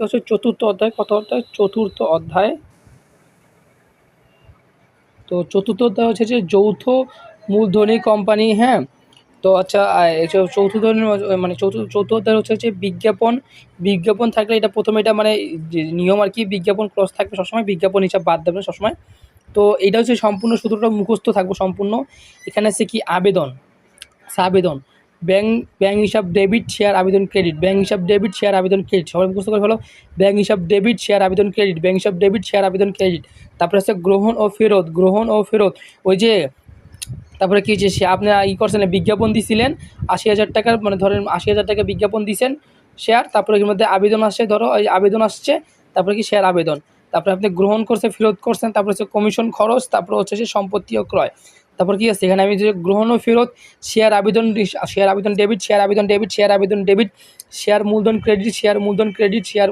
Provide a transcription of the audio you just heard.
হচ্ছে চতুর্থ অধ্যায়, কত অধ্যায়? চতুর্থ অধ্যায়। তো চতুর্থ অধ্যায় হচ্ছে যে যৌথ মূলধনী কোম্পানি, হ্যাঁ। তো আচ্ছা, চৌথ ধরনের মানে চৌথ অধ্যায় হচ্ছে যে বিজ্ঞাপন। বিজ্ঞাপন থাকলে এটা প্রথমে এটা মানে যে নিয়ম আর কি, বিজ্ঞাপন ক্লজ থাকবে সবসময়, বিজ্ঞাপন হিসাব বাদ দেবেন সবসময়। তো এইটা হচ্ছে সম্পূর্ণ সূত্রটা মুখস্থ থাকবে সম্পূর্ণ। এখানে আছে কি আবেদন, আবেদন, ব্যাংক ব্যাংক হিসাব ডেবিট, শেয়ার আবেদন ক্রেডিট, ব্যাংক হিসাব ডেবিট, শেয়ার আবেদন ক্রেডিট, সবাই মুখস্থ করে ফেলো। ব্যাংক হিসাব ডেবিট, শেয়ার আবেদন ক্রেডিট, ব্যাংক হিসাব ডেবিট, শেয়ার আবেদন ক্রেডিট। তারপরে আছে গ্রহণ ও ফেরত, গ্রহণ ও ফেরত, ওই যে তারপরে কি যে সে আপনি করছেন বিজ্ঞাপন দিছিলেন ৮০,০০০ টাকার, মানে ধরেন ৮০,০০০ টাকা বিজ্ঞাপন দিছেন শেয়ার, তারপরে এর মধ্যে আবেদন আসছে, ধরো এই আবেদন আসছে, তারপরে কি শেয়ার আবেদন, তারপরে আপনি গ্রহণ করছেন, ফেরত করছেন, তারপরে হচ্ছে কমিশন খরচ, তারপরে হচ্ছে সে সম্পত্তি ও ক্রয়। তারপর কি আছে এখানে আমি যে গ্রহণ ও ফেরত, শেয়ার আবেদন, শেয়ার আবেদন ডেবিট, শেয়ার আবেদন ডেবিট, শেয়ার আবেদন ডেবিট, শেয়ার মূলধন ক্রেডিট, শেয়ার মূলধন ক্রেডিট, শেয়ার